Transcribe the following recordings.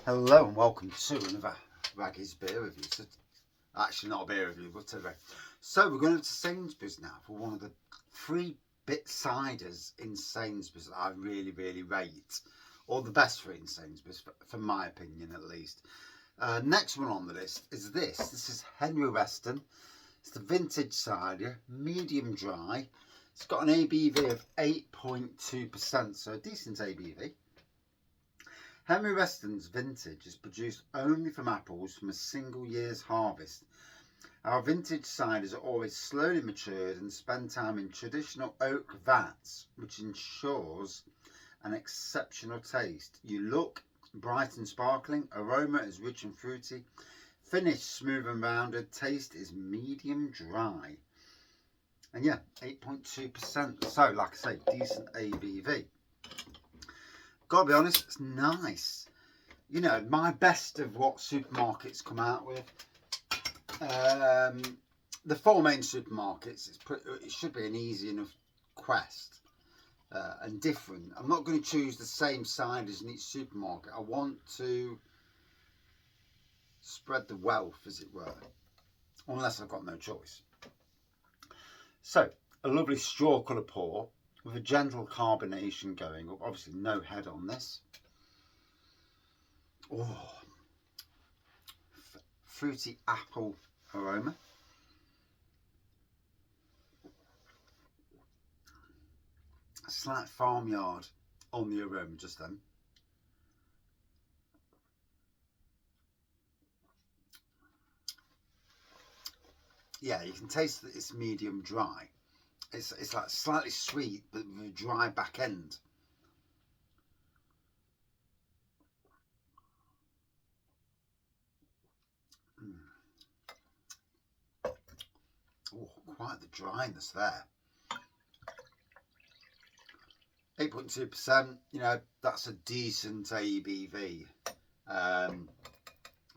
Hello and welcome to another Raggy's beer review. So, actually not a beer review, whatever. So we're going to Sainsbury's now for one of the 3-bit ciders in Sainsbury's that I really rate. Or the best for it in Sainsbury's, for my opinion at least. Next one on the list is this. This is Henry Weston. It's the Vintage Cider, medium dry. It's got an ABV of 8.2%, so a decent ABV. Henry Weston's Vintage is produced only from apples from a single year's harvest. Our vintage ciders are always slowly matured and spend time in traditional oak vats, which ensures an exceptional taste. You look bright and sparkling, aroma is rich and fruity, finish smooth and rounded, taste is medium dry. And yeah, 8.2%. So, like I say, decent ABV. Gotta be honest, it's nice. You know, my best of what supermarkets come out with. The 4 main supermarkets, it should be an easy enough quest and different. I'm not going to choose the same ciders in each supermarket. I want to spread the wealth, as it were, unless I've got no choice. So, a lovely straw colour pour, with a gentle carbonation going up. Obviously no head on this. Oh, fruity apple aroma. A slight farmyard on the aroma just then. Yeah, you can taste that it's medium dry. It's like slightly sweet, but with a dry back end. Oh, quite the dryness there. 8.2%, you know, that's a decent ABV.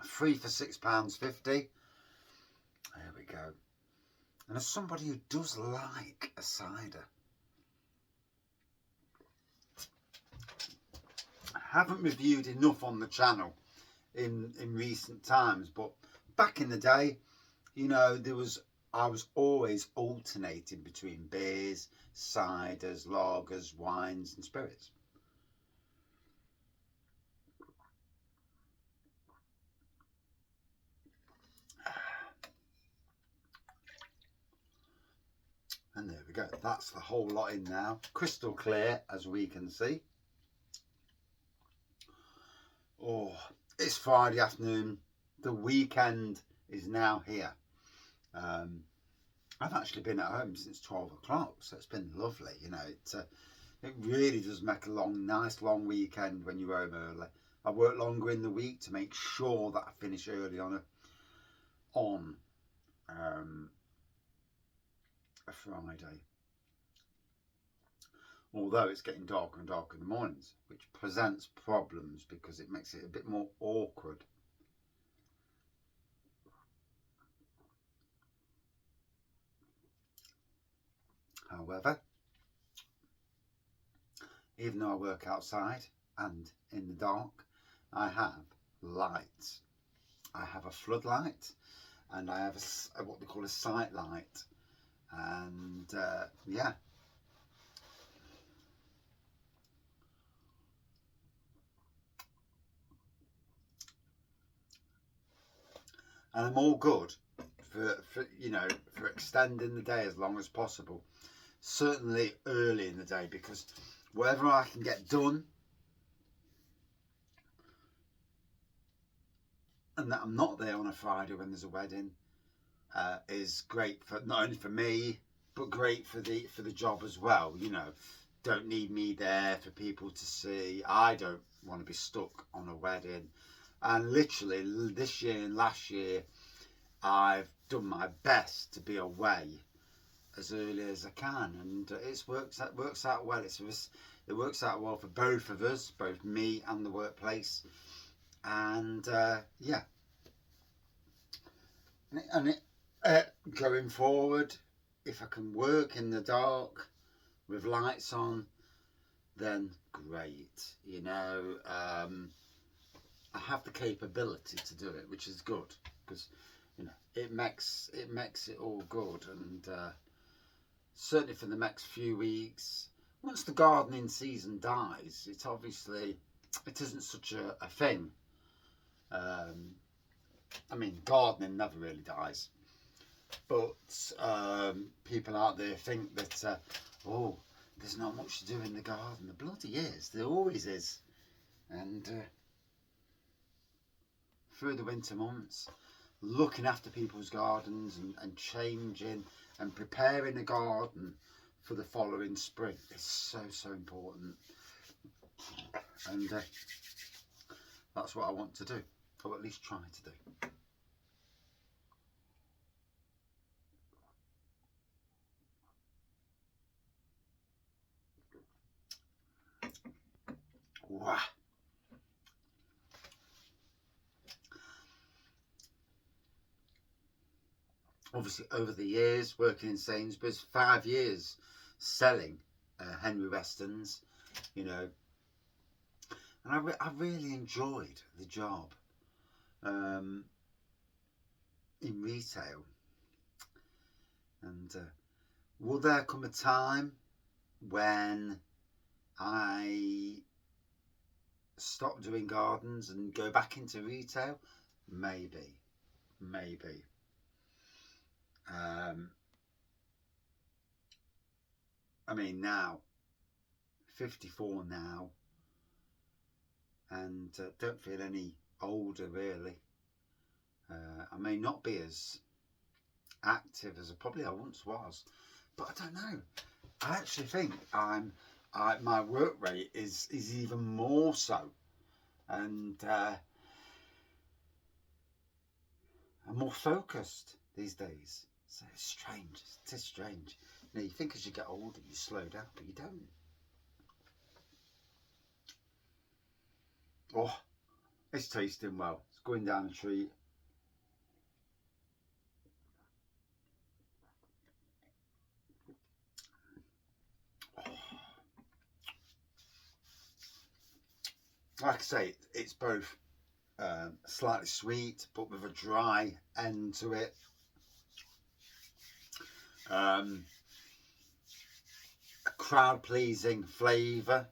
3 for £6.50. There we go. And as somebody who does like a cider, I haven't reviewed enough on the channel in recent times, but back in the day, you know, I was always alternating between beers, ciders, lagers, wines and spirits. And there we go, that's the whole lot in now. Crystal clear, as we can see. Oh, it's Friday afternoon. The weekend is now here. I've actually been at home since 12 o'clock, so it's been lovely. You know, it really does make a nice long weekend when you're home early. I work longer in the week to make sure that I finish early on a Friday. Although it's getting darker and darker in the mornings, which presents problems because it makes it a bit more awkward. However, even though I work outside and in the dark, I have lights. I have a floodlight and I have what they call a sight light. And yeah. And I'm all good for you know, for extending the day as long as possible. Certainly early in the day, because whatever I can get done and that I'm not there on a Friday when there's a wedding is great for not only for me but great for the job as well. You know, don't need me there for people to see. I don't want to be stuck on a wedding. And literally this year and last year I've done my best to be away as early as I can, and it works out well. It works out well for both of us, both me and the workplace. And yeah, going forward, if I can work in the dark with lights on, then great. You know, I have the capability to do it, which is good, because you know it makes it all good. And certainly for the next few weeks, once the gardening season dies, it obviously it isn't such a thing. I mean, gardening never really dies, but people out there think that oh, there's not much to do in the garden. The bloody is. There always is. And through the winter months, looking after people's gardens and changing and preparing a garden for the following spring is so important. And that's what I want to do, or at least try to do. Wow. Obviously, over the years working in Sainsbury's, 5 years selling Henry Westons, you know, and I really enjoyed the job in retail. And will there come a time when I stop doing gardens and go back into retail? Maybe. I mean, now 54 now, and don't feel any older really. I may not be as active as probably I once was, but I don't know. I actually think my work rate is even more so, and I'm more focused these days. So it's strange. It is strange. You know, you think as you get older you slow down, but you don't. Oh, it's tasting well. It's going down a treat. Like I say, it's both slightly sweet but with a dry end to it. A crowd pleasing flavour.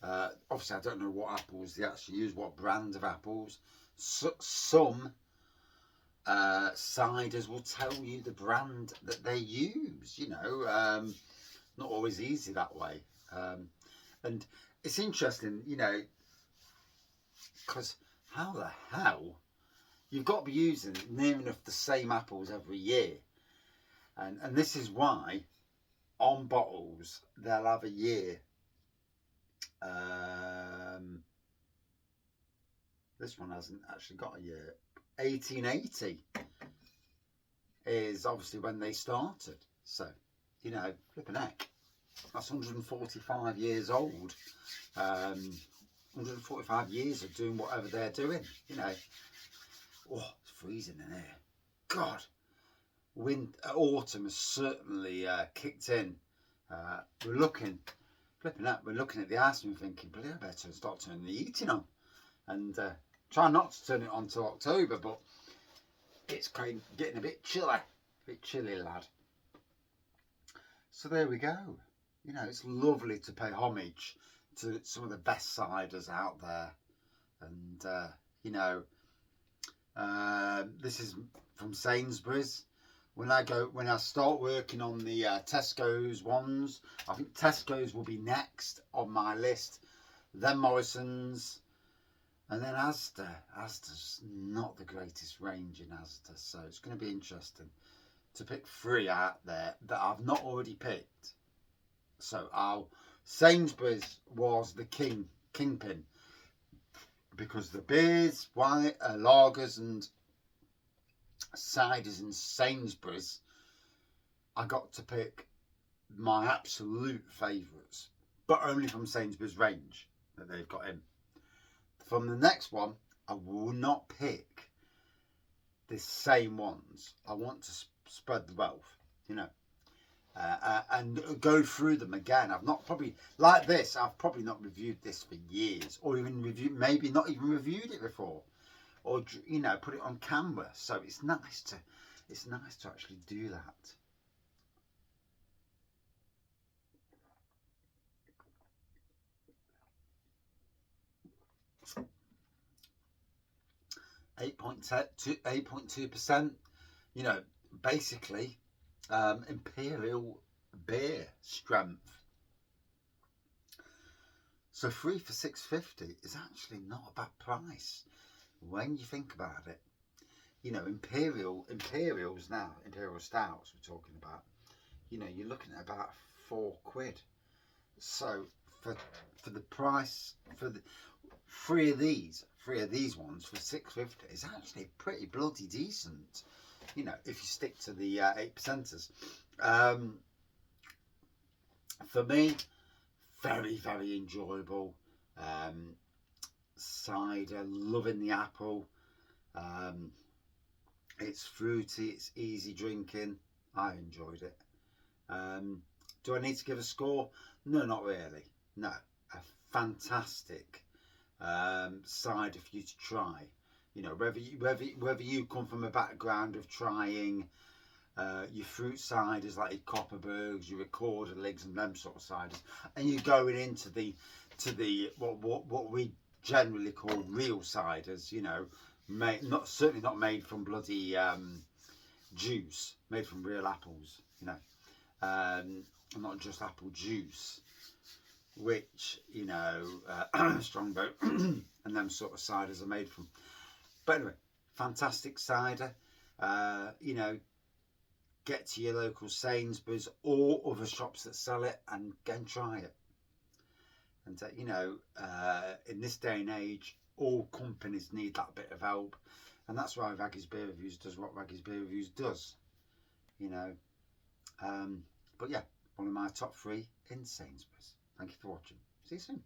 Obviously I don't know what apples they actually use, what brand of apples. Some ciders will tell you the brand that they use, you know. Not always easy that way. And it's interesting, you know, because how the hell you've got to be using near enough the same apples every year, and this is why on bottles they'll have a year. This one hasn't actually got a year. 1880 is obviously when they started, so you know, flipping heck, that's 145 years old. 145 years of doing whatever they're doing, you know. Oh, it's freezing in here. God, autumn has certainly kicked in. We're looking at the ice and thinking, bloody, I better start turning the heating on, and try not to turn it on till October, but it's getting a bit chilly, lad. So there we go. You know, it's lovely to pay homage to some of the best ciders out there, and you know, this is from Sainsbury's. When I start working on the Tesco's ones, I think Tesco's will be next on my list, then Morrison's, and then Asda. Asda's not the greatest range in Asda, so it's going to be interesting to pick 3 out there that I've not already picked. So Sainsbury's was the kingpin, because the beers, wine, lagers and ciders in Sainsbury's, I got to pick my absolute favourites, but only from Sainsbury's range that they've got in. From the next one, I will not pick the same ones. I want to spread the wealth, you know. and go through them again. I've not probably like this. I've probably not reviewed this for years, or even maybe not even reviewed it before, or you know, put it on camera. So it's nice to actually do that. 8.2%. You know, basically imperial beer strength. So 3 for £6.50 is actually not a bad price when you think about it. You know, imperials now, imperial stouts we're talking about. You know, you're looking at about £4. So for the price for the three of these ones for £6.50 is actually pretty bloody decent. You know, if you stick to the 8%ers. For me, very, very enjoyable cider. Loving the apple. It's fruity. It's easy drinking. I enjoyed it. Do I need to give a score? No, not really. No, a fantastic cider for you to try. You know, whether you come from a background of trying your fruit ciders like your Copperbergs, your Recorderligs, and them sort of ciders, and you're going into the what we generally call real ciders. You know, certainly not made from bloody juice, made from real apples. You know, not just apple juice, which, you know, Strongbow and them sort of ciders are made from. But anyway, fantastic cider. You know, get to your local Sainsbury's or other shops that sell it and go and try it. And you know, in this day and age, all companies need that bit of help, and that's why Raggy's Beer Reviews does what Raggy's Beer Reviews does. You know, but yeah, one of my top 3 in Sainsbury's. Thank you for watching. See you soon.